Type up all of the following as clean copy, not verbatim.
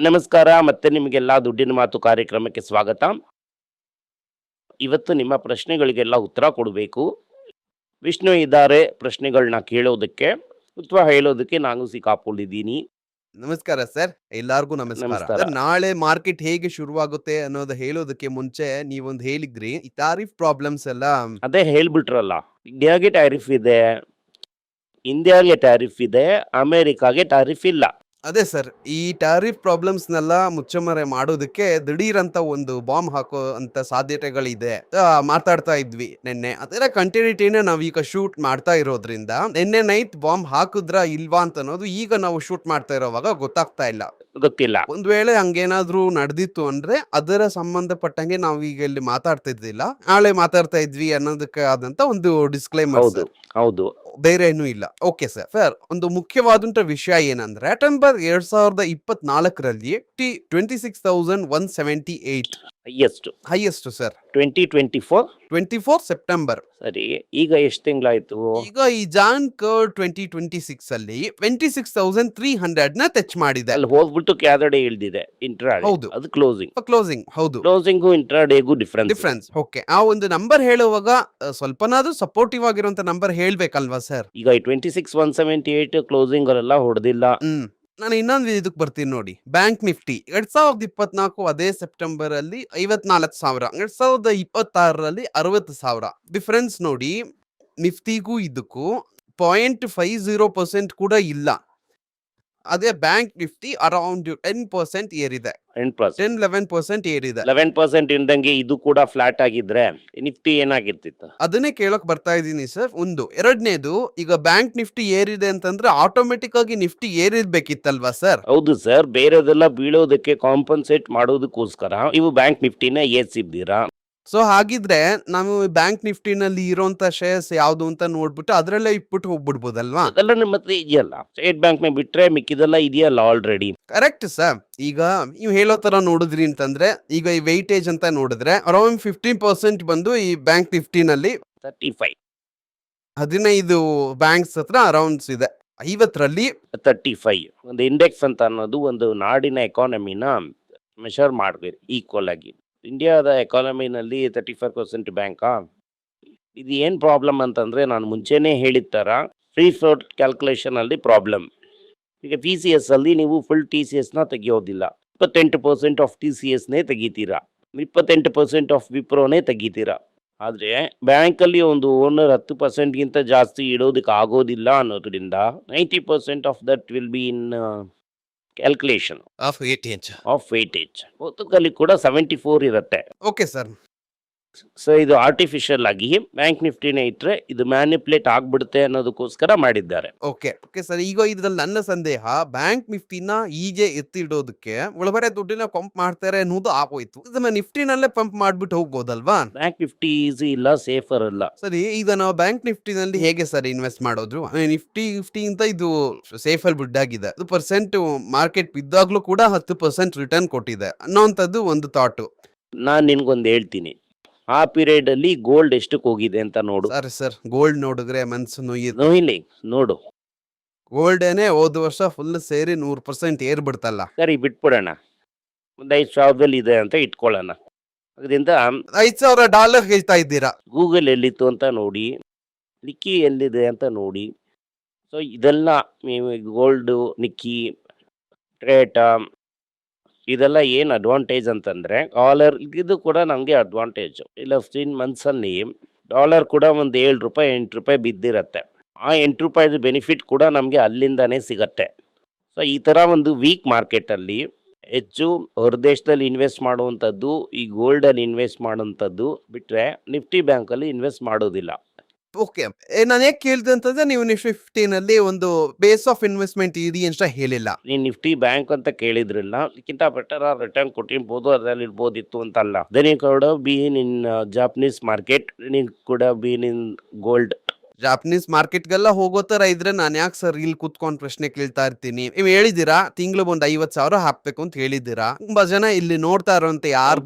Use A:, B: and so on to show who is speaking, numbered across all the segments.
A: ನಮಸ್ಕಾರ. ಮತ್ತೆ ನಿಮಗೆಲ್ಲ ದುಡ್ಡಿನ ಮಾತು ಕಾರ್ಯಕ್ರಮಕ್ಕೆ ಸ್ವಾಗತ. ಇವತ್ತು ನಿಮ್ಮ ಪ್ರಶ್ನೆಗಳಿಗೆಲ್ಲ ಉತ್ತರ ಕೊಡಬೇಕು. ವಿಷ್ಣು ಇದ್ದಾರೆ ಪ್ರಶ್ನೆಗಳನ್ನ ಕೇಳೋದಕ್ಕೆ, ಉತ್ತರ ಹೇಳೋದಕ್ಕೆ ನಾನು ಸಿಕ್ಕಾಕೊಂಡಿದ್ದೀನಿ.
B: ನಮಸ್ಕಾರ ಸರ್, ಎಲ್ಲಾರ್ಗೂ ನಮಸ್ಕಾರ.
A: ನಮಸ್ಕಾರ.
B: ಸರ್, ನಾಳೆ ಮಾರ್ಕೆಟ್ ಹೇಗೆ ಶುರುವಾಗುತ್ತೆ ಅನ್ನೋದು ಹೇಳೋದಕ್ಕೆ ಮುಂಚೆ ನೀವೊಂದು ಹೇಳಿದ್ರಿ, ಈ ತಾರಿಫ್ ಪ್ರಾಬ್ಲಮ್ಸ್ ಎಲ್ಲ.
A: ಅದೇ ಹೇಳ್ಬಿಟ್ರಲ್ಲ, ಇಂಡಿಯಾಗೆ ಟ್ಯಾರಿಫ್ ಇದೆ, ಇಂಡಿಯಾಗೆ ಟ್ಯಾರಿಫ್ ಇದೆ, ಅಮೆರಿಕಾಗೆ ಟ್ಯಾರಿಫ್ ಇಲ್ಲ.
B: ಅದೇ ಸರ್, ಈ ಟ್ಯಾರಿಫ್ ಪ್ರಾಬ್ಲಮ್ಸ್ನೆಲ್ಲ ಮುಚ್ಚಮರೆ ಮಾಡೋದಕ್ಕೆ ದಿಢೀರ್ ಅಂತ ಒಂದು ಬಾಂಬ್ ಹಾಕೋ ಅಂತ ಸಾಧ್ಯತೆಗಳಿದೆ ಮಾತಾಡ್ತಾ ಇದ್ವಿ ನಿನ್ನೆ. ಅದರ ಕಂಟಿನ್ಯೂಟಿನ ನಾವೀಗ ಶೂಟ್ ಮಾಡ್ತಾ ಇರೋದ್ರಿಂದ ನಿನ್ನೆ ನೈಟ್ ಬಾಂಬ್ ಹಾಕಿದ್ರ ಇಲ್ವಾ ಅಂತ ಅನ್ನೋದು ಈಗ ನಾವು ಶೂಟ್ ಮಾಡ್ತಾ ಇರೋವಾಗ ಗೊತ್ತಾಗ್ತಾ ಇಲ್ಲ.
A: ಗೊತ್ತಿಲ್ಲ.
B: ಒಂದ್ ವೇಳೆ ಹಂಗೇನಾದ್ರೂ ನಡೆದಿತ್ತು ಅಂದ್ರೆ ಅದರ ಸಂಬಂಧಪಟ್ಟಂಗೆ ನಾವು ಈಗ ಇಲ್ಲಿ ಮಾತಾಡ್ತಿದ್ದಿಲ್ಲ, ನಾಳೆ ಮಾತಾಡ್ತಾ ಇದ್ವಿ ಅನ್ನೋದಕ್ಕೆ ಆದಂತ ಒಂದು ಡಿಸ್ಕ್ಲೈಮರ್.
A: ಹೌದು ಹೌದು.
B: ಬೇರೆ ಏನೂ ಇಲ್ಲ. ಓಕೆ ಸರ್, ಒಂದು ಮುಖ್ಯವಾದಂತ ವಿಷಯ ಏನಂದ್ರೆ ಸೆಪ್ಟೆಂಬರ್ 2024ರಲ್ಲಿ 26,178 ಹೈಯೆಸ್ಟ್ ಸರ್.
A: 2024
B: ಸೆಪ್ಟೆಂಬರ್.
A: ಸರಿ, ಈಗ ಎಷ್ಟು ತಿಂಗಳಾಯ್ತು?
B: ಈಗ ಈ ಜಾನ್ 2026 ಅಲ್ಲಿ 26,300 ನ ಟಚ್ ಮಾಡಿದೆ.
A: ಅಲ್ಲಿ ಹೋಗ್ಬಿಟ್ಟು ಕ್ಯಾದಡೆ ಇಳ್ದಿದೆ ಇಂಟ್ರಾಡೇ.
B: ಹೌದು.
A: ಅದು ಕ್ಲೋಸಿಂಗ್.
B: ಹೌದು,
A: ಕ್ಲೋಸಿಂಗು ಇಂಟ್ರಾಡೇಗೂ
B: ಡಿಫ್ರೆನ್ಸ್. ಓಕೆ, ಆ ಒಂದು ನಂಬರ್ ಹೇಳುವಾಗ ಸ್ವಲ್ಪನಾದ್ರೂ ಸಪೋರ್ಟಿವ್ ಆಗಿರುವಂತ ನಂಬರ್ ಹೇಳ್ಬೇಕಲ್ವಾ ಸರ್?
A: ಈಗ 26,178 ಕ್ಲೋಸಿಂಗ್ ಅಲ್ಲೆಲ್ಲ ಹೊಡೆದಿಲ್ಲ.
B: ನಾನು ಇನ್ನೊಂದು ಇದಕ್ಕೆ ಬರ್ತೀನಿ ನೋಡಿ. ಬ್ಯಾಂಕ್ ನಿಫ್ಟಿ 2024 ಅದೇ ಸೆಪ್ಟೆಂಬರ್ ಅಲ್ಲಿ 54,000, 2026ರಲ್ಲಿ 60,000. ಡಿಫರೆನ್ಸ್ ನೋಡಿ, ನಿಫ್ಟಿಗೂ ಇದಕ್ಕೂ 0.50% ಕೂಡ ಇಲ್ಲ. ಅದೇ ಬ್ಯಾಂಕ್ ನಿಫ್ಟಿ ಅರೌಂಡ್ 10% ಏರಿದೆ, 10-11% ಏರಿದೆ.
A: 11% ಇಂದಂಗೆ ಇದು ಕೂಡ ಫ್ಲಾಟ್ ಆಗಿದ್ರೆ ನಿಫ್ಟಿ ಏನಾಗಿರ್ತಿತ್ತು?
B: ಅದನ್ನೇ ಕೇಳಕ್ ಬರ್ತಾ ಇದ್ದೀನಿ ಸರ್. ಒಂದು ಎರಡನೇದು, ಈಗ ಬ್ಯಾಂಕ್ ನಿಫ್ಟಿ ಏರಿದೆ ಅಂತಂದ್ರೆ ಆಟೋಮೆಟಿಕ್ ಆಗಿ ನಿಫ್ಟಿ ಏರಿರ್ಬೇಕಿತ್ತಲ್ವಾ ಸರ್?
A: ಹೌದು ಸರ್, ಬೇರೆದೆಲ್ಲ ಬೀಳೋದಕ್ಕೆ ಕಾಂಪನ್ಸೇಟ್ ಮಾಡೋದಕ್ಕೋಸ್ಕರ ನೀವು ಬ್ಯಾಂಕ್ ನಿಫ್ಟಿನ ಏರ್ಸಿದ್ದೀರಾ.
B: ಸೊ ಹಾಗಿದ್ರೆ ನಾವು ಬ್ಯಾಂಕ್ ನಿಫ್ಟಿನಲ್ಲಿ ಇರೋಂತ ಶೇರ್ಸ್ ಯಾವ್ದು ಅಂತ ನೋಡ್ಬಿಟ್ಟು ಅದ್ರಲ್ಲೇ ಇಟ್ಬಿಟ್ಟು ಹೋಗ್ಬಿಡ್ಬೋದಲ್ವಾ?
A: ಅದೆಲ್ಲ ನಿಮ್ಮ ಹತ್ರ ಇದೆಯಲ್ಲ, ಸ್ಟೇಟ್ ಬ್ಯಾಂಕ್ ನ ಬಿಟ್ರೆ ಮಿಕ್ಕಿದೆಲ್ಲ ಇದೆಯಲ್ಲ ಆಲ್ರೆಡಿ.
B: Correct sir. ಈಗ ನೀವು ಹೇಳೋ ತರ ನೋಡಿದ್ರಿ ಅಂತಂದ್ರೆ, ಈಗ ಈ ವೈಟೇಜ್ ಅಂತ ನೋಡಿದ್ರೆ ಅರೌಂಡ್ 15% ಬಂದು ಈ ಬ್ಯಾಂಕ್ ನಿಫ್ಟಿನಲ್ಲಿ
A: 35
B: 15 ಬ್ಯಾಂಕ್ಸ್ ಹತ್ರ ಅರೌಂಡ್ಸ್ ಇದೆ. 50ರಲ್ಲಿ
A: 35 ಒಂದು ಇಂಡೆಕ್ಸ್ ಅಂತ ಅನ್ನೋದು ಒಂದು ನಾಡಿನ ಎಕಾನಮಿನ ಮೆಷರ್ ಮಾಡ್ಬೇಕು ಈಕ್ವಲ್ ಆಗಿ. ಇಂಡಿಯಾದ ಎಕಾನಮಿನಲ್ಲಿ 35% ಬ್ಯಾಂಕಾ? ಇದು ಏನು ಪ್ರಾಬ್ಲಮ್ ಅಂತಂದರೆ, ನಾನು ಮುಂಚೆನೇ ಹೇಳಿದ ಥರ ಫ್ರೀ ಫ್ಲೋಟ್ ಕ್ಯಾಲ್ಕುಲೇಷನ್ ಅಲ್ಲಿ ಪ್ರಾಬ್ಲಮ್. ಈಗ TCS ಅಲ್ಲಿ ನೀವು ಫುಲ್ TCSನ ತೆಗಿಯೋದಿಲ್ಲ, 28% ಆಫ್ TCSನೇ ತೆಗಿತೀರಾ, 28% ಆಫ್ ವಿಪ್ರೋನೇ ತೆಗಿತೀರಾ. ಆದರೆ ಬ್ಯಾಂಕಲ್ಲಿ ಒಂದು ಓನರ್ 10%ಗಿಂತ ಜಾಸ್ತಿ ಇಡೋದಕ್ಕೆ ಆಗೋದಿಲ್ಲ ಅನ್ನೋದ್ರಿಂದ 90% of that will be in calculation
B: of
A: weightage. ಒತ್ತುಕಲ್ಲಿ ಕೂಡ 74 ಇರುತ್ತೆ.
B: Okay sir.
A: ಸೊ ಇದು ಆರ್ಟಿಫಿಷಿಯಲ್ ಆಗಿ ಬ್ಯಾಂಕ್ ನಿಫ್ಟಿನೇ ಇಟ್ಟರೆ ಇದು ಮ್ಯಾನಿಪ್ಯುಲೇಟ್ ಆಗ್ಬಿಡುತ್ತೆ ಅನ್ನೋದಕ್ಕೋಸ್ಕರ ಮಾಡಿದ್ದಾರೆ.
B: ಓಕೆ ಸರ್, ಈಗ ಇದ್ರಲ್ಲಿ ನನ್ನ ಸಂದೇಹ, ಬ್ಯಾಂಕ್ ನಿಫ್ಟಿನ ಈಜೆ ಎತ್ತಿಡೋದಕ್ಕೆ ಒಳಗಡೆ ದುಡ್ಡಿನ ಪಂಪ್ ಮಾಡ್ತಾರೆ ಅನ್ನೋದು ಆಗೋಯ್ತು. ಇದನ್ನ ನಿಫ್ಟಿನಲ್ಲೇ ಪಂಪ್ ಮಾಡ್ಬಿಟ್ಟು ಹೋಗ್ಬೋದಲ್ವಾ?
A: ಬ್ಯಾಂಕ್ ನಿಫ್ಟಿ ಈಸಿ ಇಲ್ಲ, ಸೇಫರ್ ಅಲ್ಲ.
B: ಸರಿ, ಈಗ ನಾವು ಬ್ಯಾಂಕ್ ನಿಫ್ಟಿನಲ್ಲಿ ಹೇಗೆ ಸರ್ ಇನ್ವೆಸ್ಟ್ ಮಾಡೋದು? ನಿಫ್ಟಿ ಅಂತ ಇದು ಸೇಫರ್ ಬಿಡ್ ಆಗಿದೆ. ಅದು ಪರ್ಸೆಂಟ್ ಮಾರ್ಕೆಟ್ ಬಿದ್ದಾಗ್ಲೂ ಕೂಡ 10% ರಿಟರ್ನ್ ಕೊಟ್ಟಿದೆ ಅನ್ನೋಂಥದ್ದು ಒಂದು ಥಾಟು.
A: ನಾನು ನಿನ್ಗೊಂದು ಹೇಳ್ತೀನಿ, ಆ ಪೀರಿಯಡ್ ಅಲ್ಲಿ ಗೋಲ್ಡ್ ಎಷ್ಟಕ್ಕೆ ಹೋಗಿದೆ ಅಂತ ನೋಡು.
B: ಸರ್, ಗೋಲ್ಡ್ ನೋಡಿದ್ರೆ ಮನ್ಸು ನೋಯ್ಯುತ್ತೆ.
A: ನೋಯಿಲಿ ನೋಡು.
B: ಗೋಲ್ಡೇನೆ ಹೋದ ವರ್ಷ ಫುಲ್ ಸೇರಿ 100% ಏರ್ಬಿಡ್ತಲ್ಲ.
A: ಸರಿ ಬಿಟ್ಬಿಡೋಣ, ಒಂದು 5,000 ಇದೆ ಅಂತ ಇಟ್ಕೊಳ್ಳೋಣ. ಅದರಿಂದ
B: $5,000 ಹೇಳ್ತಾ ಇದ್ದೀರಾ?
A: ಗೂಗಲ್ ಎಲ್ಲಿತ್ತು ಅಂತ ನೋಡಿ, ನಿಕ್ಕಿ ಎಲ್ಲಿದೆ ಅಂತ ನೋಡಿ. ಸೊ ಇದೆಲ್ಲ ಗೋಲ್ಡು, ನಿಕ್ಕಿ, ಟ್ರೇಟಾ, ಇದೆಲ್ಲ ಏನು ಅಡ್ವಾಂಟೇಜ್ ಅಂತಂದರೆ, ಡಾಲರ್ ಇದು ಕೂಡ ನಮಗೆ ಅಡ್ವಾಂಟೇಜು. ಇಲ್ಲ 15 ಮಂತ್ಸಲ್ಲಿ ಡಾಲರ್ ಕೂಡ ಒಂದು ₹7 ₹8 ಬಿದ್ದಿರತ್ತೆ. ಆ ₹8 ಬೆನಿಫಿಟ್ ಕೂಡ ನಮಗೆ ಅಲ್ಲಿಂದನೇ ಸಿಗತ್ತೆ. ಸೊ ಈ ಥರ ಒಂದು ವೀಕ್ ಮಾರ್ಕೆಟಲ್ಲಿ ಹೆಚ್ಚು ಹೊರದೇಶದಲ್ಲಿ ಇನ್ವೆಸ್ಟ್ ಮಾಡುವಂಥದ್ದು, ಈ ಗೋಲ್ಡಲ್ಲಿ ಇನ್ವೆಸ್ಟ್ ಮಾಡುವಂಥದ್ದು ಬಿಟ್ಟರೆ ನಿಫ್ಟಿ ಬ್ಯಾಂಕಲ್ಲಿ ಇನ್ವೆಸ್ಟ್ ಮಾಡೋದಿಲ್ಲ.
B: ಓಕೆ, ನಾನು ಹೇಗೆ ಕೇಳಿದೆ ಅಂತಂದ್ರೆ, ನೀವು ನಿಫ್ಟಿನಲ್ಲಿ ಒಂದು ಬೇಸ್ ಆಫ್ ಇನ್ವೆಸ್ಟ್ಮೆಂಟ್ ಇದೆ ಅಂತ ಹೇಳಿಲ್ಲ.
A: ನೀನು ನಿಫ್ಟಿ ಬ್ಯಾಂಕ್ ಅಂತ ಕೇಳಿದ್ರಲ್ಲ, ಇದಕ್ಕಿಂತ ಬೆಟರ್ ರಿಟರ್ನ್ ಕೊಟ್ಟಿರ್ಬೋದು, ಅದರಲ್ಲಿ ಇರ್ಬೋದಿತ್ತು ಅಂತಲ್ಲ. Then you could been in Japanese market, you could been in gold.
B: Japanese ಮಾರ್ಕೆಟ್ಗೆಲ್ಲ ಹೋಗೋ ತರ ಇದ್ರೆ ನಾನು ಯಾಕೆ ಸರ್ ಇಲ್ಲಿ ಕುತ್ಕೊಂಡು ಪ್ರಶ್ನೆ ಕೇಳ್ತಾ ಇರ್ತೀನಿ? ನೀವು ಹೇಳಿದ್ದೀರಾ ತಿಂಗಳು ಒಂದು 50,000 ಹಾಕ್ಬೇಕು ಅಂತ ಹೇಳಿದ್ದೀರಾ. ತುಂಬಾ ಜನ ಇಲ್ಲಿ ನೋಡ್ತಾ ಇರೋಂತ ಯಾರು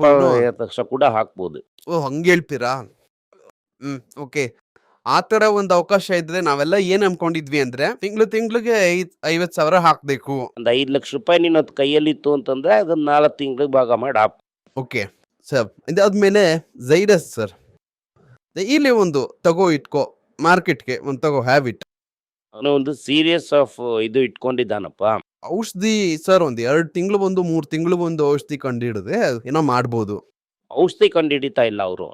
A: ತಕ್ಷಣ ಕೂಡ ಹಾಕ್ಬೋದು.
B: ಹಂಗೆ ಹೇಳ್ತೀರಾ? ಓಕೆ. ಆ ತರ ಒಂದು ಅವಕಾಶ ಇದ್ರೆ ನಾವೆಲ್ಲ ಏನ್ ಅನ್ಕೊಂಡಿದ್ವಿ ಅಂದ್ರೆ ತಿಂಗ್ಳಿಗೆ 50,000 ಹಾಕ್ಬೇಕು.
A: ಒಂದು 5 ಲಕ್ಷ ರೂಪಾಯಿ ನಿನ್ನ ಕೈಯಲ್ಲಿತ್ತು ಅಂತಂದ್ರೆ ಅದನ್ನ 4 ತಿಂಗಳಿಗೆ ಭಾಗ ಮಾಡಿ ಹಾಕು.
B: ಓಕೆ ಸರ್, ಇದಾದ್ಮೇಲೆ ಝೈಡಸ್ ಸರ್, ಇಲ್ಲಿ ಒಂದು ತಗೋ ಇಟ್ಕೋ ಮಾರ್ಕೆಟ್ಗೆ ಒಂದು ತಗೋ ಹ್ಯಾಬಿಟ್
A: ಅವನು ಒಂದು ಸೀರಿಯಸ್ ಆಫ್ ಇದು ಇಟ್ಕೊಂಡಿದ್ದಾನಪ್ಪ.
B: ಔಷಧಿ ಸರ್, ಒಂದ್ 2 ತಿಂಗಳು ಒಂದು 3 ತಿಂಗಳು ಒಂದು ಔಷಧಿ ಕಂಡಿಡಿದ್ರೆ ಏನೋ ಮಾಡ್ಬೋದು.
A: ಔಷಧಿ ಕಂಡುಹಿಡಿತಾ ಇಲ್ಲ ಅವರು,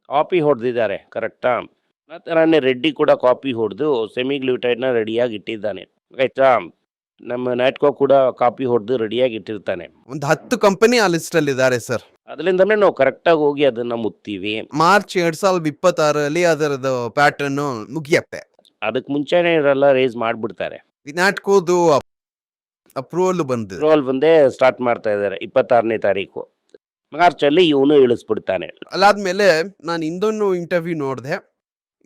A: ಕಾಪಿ ಹೊಡೆದಿದ್ದಾರೆ. ಕರೆಕ್ಟಾ? ಆ ಥರನೇ ರೆಡ್ಡಿ ಕೂಡ ಕಾಪಿ ಹೊಡೆದು ಸೆಮಿಗ್ಲೂಟೈಡ್ನ ರೆಡಿಯಾಗಿ ಇಟ್ಟಿದ್ದಾನೆ. ಆಯ್ತಾ? ನಮ್ಮ ನಾಟ್ಕೋ ಕೂಡ ಕಾಪಿ ಹೊಡೆದು ರೆಡಿಯಾಗಿ ಇಟ್ಟಿರ್ತಾನೆ.
B: ಒಂದು 10 ಕಂಪನಿ ಆ ಲಿಸ್ಟ್ ಅಲ್ಲಿ ಇದ್ದಾರೆ ಸರ್.
A: ಅದರಿಂದನೇ ನಾವು ಕರೆಕ್ಟಾಗಿ ಹೋಗಿ ಅದನ್ನ ಮುತ್ತೀವಿ.
B: ಮಾರ್ಚ್ 2026 ಅದರದ್ದು ಪ್ಯಾಟರ್ನ್ ಮುಗಿಯತ್ತೆ.
A: ಅದಕ್ಕೆ ಮುಂಚೆನೇ ಇವರೆಲ್ಲ ರೇಸ್ ಮಾಡ್ಬಿಡ್ತಾರೆ.
B: ವಿನಾಟ್ಕೋದು ಅಪ್ರೂವಲ್ ಬಂದಿದೆ.
A: ರೋಲ್ ಬಂದೇ ಸ್ಟಾರ್ಟ್ ಮಾಡ್ತಾ ಇದ್ದಾರೆ 26ನೇ ತಾರೀಕು ಮಾರ್ಚಲ್ಲಿ. ಇವನು ಇಳಿಸ್ಬಿಡ್ತಾನೆ.
B: ಅದಾದ್ಮೇಲೆ ನಾನು ಇನ್ನೊಂದು ಇಂಟರ್ವ್ಯೂ ನೋಡಿದೆ.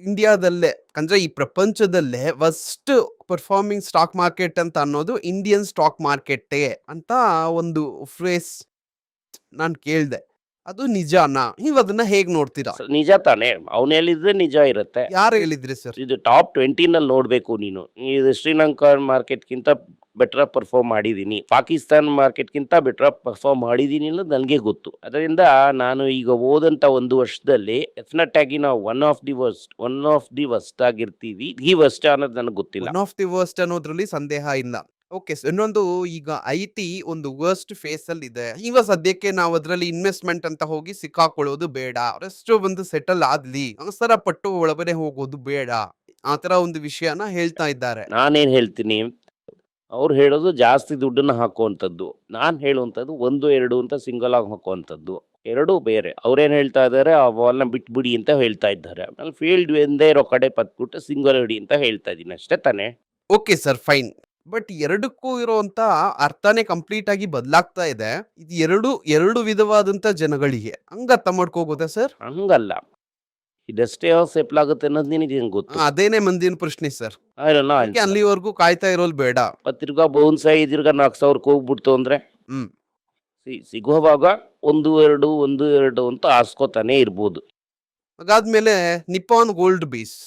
B: ಇಂಡಿಯಾದಲ್ಲೇ ಅಂದ್ರೆ ಈ ಪ್ರಪಂಚದಲ್ಲೇ ಫಸ್ಟ್ ಪರ್ಫಾರ್ಮಿಂಗ್ ಸ್ಟಾಕ್ ಮಾರ್ಕೆಟ್ ಅಂತ ಅನ್ನೋದು ಇಂಡಿಯನ್ ಸ್ಟಾಕ್ ಮಾರ್ಕೆಟ್ ಅಂತ ಒಂದು ಫ್ರೇಸ್ ನಾನು ಕೇಳ್ದೆ. ಅದು ನಿಜಾನಾ? ನೀವು ಅದನ್ನ ಹೇಗ್ ನೋಡ್ತೀರಾ?
A: ನಿಜ ತಾನೇ, ಅವನು ಹೇಳಿದ್ರೆ ನಿಜ ಇರುತ್ತೆ.
B: ಯಾರು ಹೇಳಿದ್ರಿ ಸರ್?
A: ಇದು ಟಾಪ್ 20ನಲ್ಲಿ ನೋಡಬೇಕು ನೀನು. ಇದು ಶ್ರೀಲಂಕಾ ಮಾರ್ಕೆಟ್ಗಿಂತ ಬೆಟರ್ ಪರ್ಫಾರ್ಮ್ ಮಾಡಿದ್ದೀನಿ, ಪಾಕಿಸ್ತಾನ ಮಾರ್ಕೆಟ್ಗಿಂತ ಬೆಟರ್ ಪರ್ಫಾರ್ಮ್ ಮಾಡಿದ್ದೀನಿ ಅನ್ನೋದು ನನಗೆ ಗೊತ್ತು. ಅದರಿಂದ ನಾನು ಈಗ ಹೋದಂಥ ಒಂದು ವರ್ಷದಲ್ಲಿ ಡೆಫಿನೆಟ್ ಆಗಿ ನಾವು ಒನ್ ಆಫ್ ದಿ ವರ್ಸ್ಟ್ ಆಗಿರ್ತೀವಿ. ಈ ವರ್ಸ್ಟ್ ಅನ್ನೋದು ನನಗೆ ಗೊತ್ತಿಲ್ಲ.
B: ಒನ್ ಆಫ್ ದಿ ವರ್ಸ್ಟ್ ಅನ್ನೋದ್ರಲ್ಲಿ ಸಂದೇಹ ಇಲ್ಲ. ಓಕೆ ಸರ್, ಇನ್ನೊಂದು ಈಗ ಐಟಿ ಒಂದು ವರ್ಸ್ಟ್ ಫೇಸ್ ಅಲ್ಲಿ ಇದೆ. ಈಗ ಸದ್ಯಕ್ಕೆ ನಾವು ಅದರಲ್ಲಿ ಇನ್ವೆಸ್ಟ್ಮೆಂಟ್ ಅಂತ ಹೋಗಿ ಸಿಕ್ಕಾಕೊಳ್ಳೋದು ಬೇಡ, ರೆಸ್ಟ್ ಒಂದು ಸೆಟಲ್ ಆದ್ಲಿ, ಅವಸರ ಪಟ್ಟು ಒಳಗಡೆ ಹೋಗೋದು ಬೇಡ, ಆತರ ಒಂದು ವಿಷಯನ ಹೇಳ್ತಾ ಇದ್ದಾರೆ.
A: ನಾನೇನು ಹೇಳ್ತೀನಿ, ಅವ್ರು ಹೇಳೋದು ಜಾಸ್ತಿ ದುಡ್ಡನ್ನ ಹಾಕುವಂಥದ್ದು, ನಾನು ಹೇಳುವಂಥದ್ದು 1-2 ಅಂತ ಸಿಂಗಲ್ ಆಗಿ ಹಾಕುವಂಥದ್ದು, ಎರಡೂ ಬೇರೆ. ಅವ್ರೇನು ಹೇಳ್ತಾ ಇದ್ದಾರೆ, ಆ ವಾಲ್ನ ಬಿಟ್ಬಿಡಿ ಅಂತ ಹೇಳ್ತಾ ಇದ್ದಾರೆ. ನಾನು ಫೀಲ್ಡ್ ಎಂದೇ ಇರೋ ಕಡೆ ಪತ್ಬಿಟ್ಟು ಸಿಂಗಲ್ ಹಿಡಿ ಅಂತ ಹೇಳ್ತಾ ಇದ್ದೀನಿ, ಅಷ್ಟೇ ತಾನೇ?
B: Okay sir, fine. ಬಟ್ ಎರಡಕ್ಕೂ ಇರುವಂತ ಅರ್ಥನೇ ಕಂಪ್ಲೀಟ್ ಆಗಿ ಬದಲಾಗ್ತಾ ಇದೆ. ಇದು ಎರಡು ವಿಧವಾದಂತ ಜನಗಳಿಗೆ ಹಂಗ ಅರ್ಥ ಮಾಡ್ಕೋಬೋದಾ ಸರ್?
A: ಹಂಗಲ್ಲ, ಇದಷ್ಟೇ ಸೇಫ್ಲ್ ಆಗುತ್ತೆ ಅನ್ನೋದು ನಿನಗೆ ಗೊತ್ತು.
B: ಅದೇನೇ ಮುಂದಿನ ಪ್ರಶ್ನೆ ಸರ್.
A: ಅಲ್ಲ,
B: ಅಲ್ಲಿವರೆಗೂ ಕಾಯ್ತಾ ಇರೋದು ಬೇಡ.
A: ತಿರ್ಗಾ ಬೌನ್ಸಾಯಿ ತಿರ್ಗಾ 4,000 ಹೋಗ್ಬಿಡ್ತು ಅಂದ್ರೆ ಸಿಗುವಾಗ 1-2 ಅಂತ ಆಸ್ಕೋತಾನೆ ಇರ್ಬೋದು.
B: ಅದಾದ್ಮೇಲೆ Nippon gold base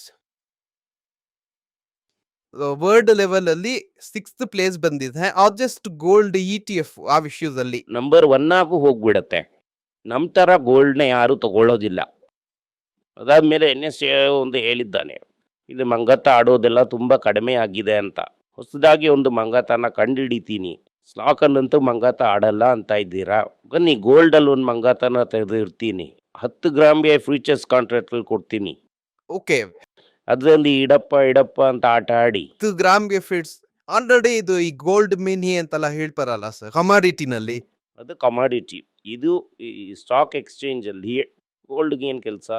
B: world level ಅಲ್ಲಿ 6th ಪ್ಲೇಸ್ ಬಂದಿದೆ. ಜಸ್ಟ್ ಗೋಲ್ಡ್ ETF ಆ ವಿಷಯದಲ್ಲಿ
A: ನಂಬರ್ 1 ಆಗು ಹೋಗ್ಬಿಡತ್ತೆ. ನಮ್ಮ ತರ ಗೋಲ್ಡ್ನ ಯಾರು ತಗೊಳ್ಳೋದಿಲ್ಲ. ಅದಾದ್ಮೇಲೆ NSA ಒಂದು ಹೇಳಿದ್ದಾನೆ, ಇದು ಮಂಗತ ಆಡೋದೆಲ್ಲ ತುಂಬಾ ಕಡಿಮೆ ಆಗಿದೆ ಅಂತ. ಹೊಸದಾಗಿ ಒಂದು ಮಂಗತನ ಕಂಡುಹಿಡಿತೀನಿ. ಸ್ಟಾಕ್ ಅನ್ನಂತೂ ಮಂಗಾತ ಆಡಲ್ಲ ಅಂತ ಇದ್ದೀರಾ? ಬನ್ನಿ, ಗೋಲ್ಡ್ ಅಲ್ಲಿ ಒಂದು ಮಂಗಾತನ ತೆಗೆದಿರ್ತೀನಿ. 10 ಗ್ರಾಮ್ಗೆ ಫ್ಯೂಚರ್ಸ್ ಕಾಂಟ್ರಾಕ್ಟ್ ಕೊಡ್ತೀನಿ.
B: ಓಕೆ,
A: ಅದರಲ್ಲಿ ಇಡಪ್ಪ ಅಂತ ಆಟ ಆಡಿ
B: 10 ಗ್ರಾಮ್ಗೆ ಫಿಟ್ಸ್ ಆಲ್ರೆಡಿ. ಇದು ಈ ಗೋಲ್ಡ್ ಮಿನಿ ಅಂತೆಲ್ಲ ಹೇಳ್ತಾರಲ್ಲ ಸರ್, ಕಮಾಡಿಟಿನಲ್ಲಿ.
A: ಅದು ಕಮಾಡಿಟಿ. ಇದು ಈ ಸ್ಟಾಕ್ ಎಕ್ಸ್ಚೇಂಜ್ ಅಲ್ಲಿ ಗೋಲ್ಡ್ಗೆ ಏನು ಕೆಲಸ?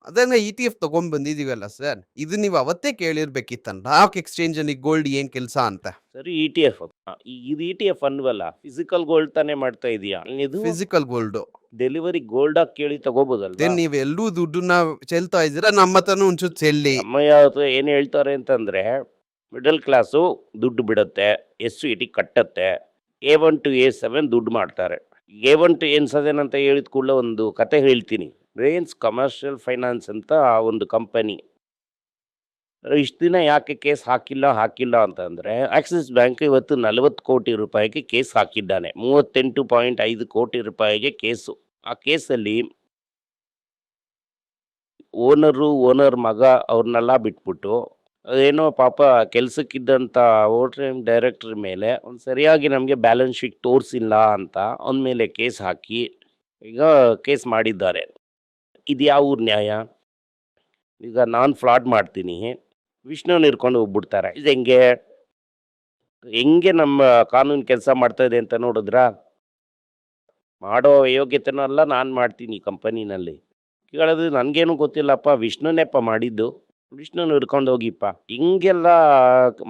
B: ಅದನ್ನ ETF ತಗೊಂಡ್ ಬಂದಿದೀವಲ್ಲ ಸರ್, ಇದು ನೀವು ಅವತ್ತೇ ಕೇಳಿರ್ಬೇಕಿತ್ತಲ್ಲ, ಸ್ಟಾಕ್ ಎಕ್ಸ್ಚೇಂಜ್ ಅಲ್ಲಿ ಗೋಲ್ಡ್ ಏನ್ ಕೆಲಸ ಅಂತ.
A: ಸರಿ, ETF ಇದು ETF ಅನ್ವಲ್ಲ, ಫಿಸಿಕಲ್ ಗೋಲ್ಡ್ ತಾನೇ ಮಾಡ್ತಾ ಇದೀಯಾ? ಇದು
B: ಫಿಸಿಕಲ್ ಗೋಲ್ಡ್
A: ಡೆಲಿವರಿ ಗೋಲ್ಡ್ ಆಗಿ ಕೇಳಿ ತಗೋಬೋದಲ್ವಾ?
B: ನೀವ್ ಎಲ್ಲೂ ದುಡ್ಡನ್ನ ಚೆಲ್ತಾ ಇದ್ದೀರಾ, ನಮ್ಮ ಹತ್ರನೂ ಒಂಚೂರು ಚೆಲ್ಲಿ.
A: ಅಮ್ಮಯ್ಯ ಏನು ಹೇಳ್ತಾರೆ ಅಂತಂದ್ರೆ, ಮಿಡಲ್ ಕ್ಲಾಸು ದುಡ್ಡು ಬಿಡುತ್ತೆ, SCT ಕಟ್ಟತ್ತೆ, A1 to A7 ದುಡ್ಡು ಮಾಡ್ತಾರೆ. A1 to A7 ಅಂತ ಹೇಳಿದ ಕೂಡಲೇ ಒಂದು ಕತೆ ಹೇಳ್ತೀನಿ. ರೇನ್ಸ್ ಕಮರ್ಷಿಯಲ್ ಫೈನಾನ್ಸ್ ಅಂತ ಒಂದು ಕಂಪನಿ ಇಷ್ಟು ದಿನ ಯಾಕೆ ಕೇಸ್ ಹಾಕಿಲ್ಲ ಅಂತಂದರೆ, ಆಕ್ಸಿಸ್ ಬ್ಯಾಂಕ್ ಇವತ್ತು 40 ಕೋಟಿ ರೂಪಾಯಿಗೆ ಕೇಸ್ ಹಾಕಿದ್ದಾನೆ. 38.5 ಕೋಟಿ ರೂಪಾಯಿಗೆ ಕೇಸು. ಆ ಕೇಸಲ್ಲಿ ಓನರ್ ಮಗ ಅವ್ರನ್ನೆಲ್ಲ ಬಿಟ್ಬಿಟ್ಟು, ಅದೇನೋ ಪಾಪ ಕೆಲಸಕ್ಕಿದ್ದಂಥ ಓಟರ್ ಡೈರೆಕ್ಟರ್ ಮೇಲೆ ಒಂದು ಸರಿಯಾಗಿ ನಮಗೆ ಬ್ಯಾಲೆನ್ಸ್ ಶೀಟ್ ತೋರಿಸಿಲ್ಲ ಅಂತ ಅವನ ಮೇಲೆ ಕೇಸ್ ಹಾಕಿ ಈಗ ಕೇಸ್ ಮಾಡಿದ್ದಾರೆ. ಇದು ಯಾವ ಊರು ನ್ಯಾಯ? ಈಗ ನಾನು ಫ್ರಾಡ್ ಮಾಡ್ತೀನಿ, ವಿಷ್ಣುನ ಹಿಡ್ಕೊಂಡು ಹೋಗ್ಬಿಡ್ತಾರೆ. ಇದು ಹೆಂಗೆ ನಮ್ಮ ಕಾನೂನು ಕೆಲಸ ಮಾಡ್ತಾ ಇದೆ ಅಂತ ನೋಡಿದ್ರಾ? ಮಾಡೋ ಯೋಗ್ಯತೆನೂ ಅಲ್ಲ, ನಾನು ಮಾಡ್ತೀನಿ ಕಂಪನಿನಲ್ಲಿ. ಕೇಳೋದು ನನಗೇನು ಗೊತ್ತಿಲ್ಲಪ್ಪ, ವಿಷ್ಣುನೇಪ್ಪ ಮಾಡಿದ್ದು, ವಿಷ್ಣುನ ಹಿಡ್ಕೊಂಡು ಹೋಗಿಪ್ಪ. ಹಿಂಗೆಲ್ಲ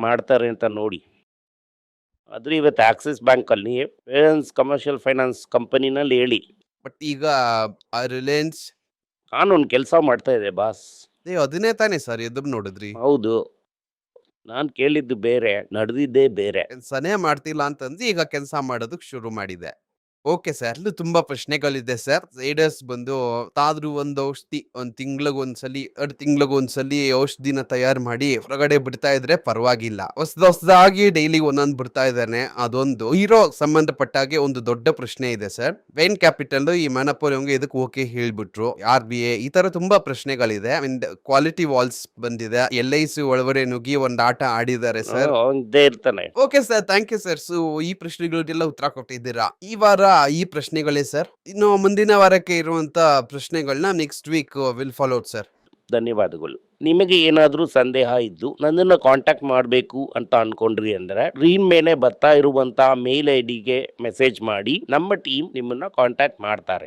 A: ಮಾಡ್ತಾರೆ ಅಂತ ನೋಡಿ. ಆದ್ರೆ ಇವತ್ತು ಆಕ್ಸಿಸ್ ಬ್ಯಾಂಕಲ್ಲಿ ರಿಲಯನ್ಸ್ ಕಮರ್ಷಿಯಲ್ ಫೈನಾನ್ಸ್ ಕಂಪನಿನಲ್ಲಿ ಹೇಳಿ,
B: ಬಟ್ ಈಗ ರಿಲಯನ್ಸ್
A: ಕಾನೂನು ಕೆಲಸ ಮಾಡ್ತಾ ಇದೆ ಬಾಸ್.
B: ಅದನ್ನೇ ತಾನೇ ಸರ್ ಎದುರು ನೋಡಿದ್ರಿ?
A: ಹೌದು, ನಾನು ಕೇಳಿದ್ದು ಬೇರೆ, ನಡೆದಿದ್ದೇ ಬೇರೆ.
B: ಕೆಲಸನೇ ಮಾಡ್ತಿಲ್ಲ ಅಂತಂದು ಈಗ ಕೆಲಸ ಮಾಡೋದಕ್ಕೆ ಶುರು ಮಾಡಿದೆ. Okay sir. ಅಲ್ಲೂ ತುಂಬಾ ಪ್ರಶ್ನೆಗಳಿದೆ ಸರ್. ಏಡಸ್ ಬಂದು ತಾದ್ರೂ ಒಂದು ಔಷಧಿ ಒಂದ್ ತಿಂಗ್ಳಿಗೊಂದ್ಸಲಿ, 2 ತಿಂಗ್ಳಿಗೊಂದ್ಸಲಿ ಔಷಧಿನ ತಯಾರು ಮಾಡಿ ಹೊರಗಡೆ ಬಿಡ್ತಾ ಇದ್ರೆ ಪರವಾಗಿಲ್ಲ. ಹೊಸದಾಗಿ ಡೈಲಿ ಒಂದೊಂದ್ ಬಿಡ್ತಾ ಇದ್ದಾನೆ. ಅದೊಂದು ಹೀರೋ ಸಂಬಂಧಪಟ್ಟಾಗೆ ಒಂದು ದೊಡ್ಡ ಪ್ರಶ್ನೆ ಇದೆ ಸರ್. ವೇನ್ ಕ್ಯಾಪಿಟಲ್ ಈ ಮ್ಯಾನಪೋಲಿಯನ್ಗೆ ಇದಕ್ಕೆ ಓಕೆ ಹೇಳ್ಬಿಟ್ರು. RBI ಈ ತರ ತುಂಬಾ ಪ್ರಶ್ನೆಗಳಿದೆ. ಅಂಡ್ ಕ್ವಾಲಿಟಿ ವಾಲ್ಸ್ ಬಂದಿದೆ. LIC ಒಳಗಡೆ ನುಗ್ಗಿ ಒಂದ್ ಆಟ ಆಡಿದ್ದಾರೆ ಸರ್.
A: ಇದ್ದೇ ಇರ್ತಾನೆ.
B: Okay sir, thank you sir. So ಈ ಪ್ರಶ್ನೆಗಳಿಗೆಲ್ಲ ಉತ್ತರ ಕೊಟ್ಟಿದ್ದೀರಾ. ಈ ವಾರ ಈ ಪ್ರಶ್ನೆಗಳೇ ಸರ್. ಇನ್ನು ಮುಂದಿನ ವಾರಕ್ಕೆ ಇರುವಂತ ಪ್ರಶ್ನೆಗಳನ್ನ next week will follow sir.
A: ಧನ್ಯವಾದಗಳು. ನಿಮಗೆ ಏನಾದರೂ ಸಂದೇಹ ಇದ್ದು ನನ್ನನ್ನು ಕಾಂಟ್ಯಾಕ್ಟ್ ಮಾಡಬೇಕು ಅಂತ ಅನ್ಕೊಂಡ್ರಿ ಅಂದರೆ ಸ್ಕ್ರೀನ್ ಮೇಲೆ ಬರ್ತಾ ಇರುವಂತಹ ಮೇಲ್ ID ಗೆ ಮೆಸೇಜ್ ಮಾಡಿ, ನಮ್ಮ ಟೀಮ್ ನಿಮ್ಮನ್ನ ಕಾಂಟ್ಯಾಕ್ಟ್ ಮಾಡ್ತಾರೆ.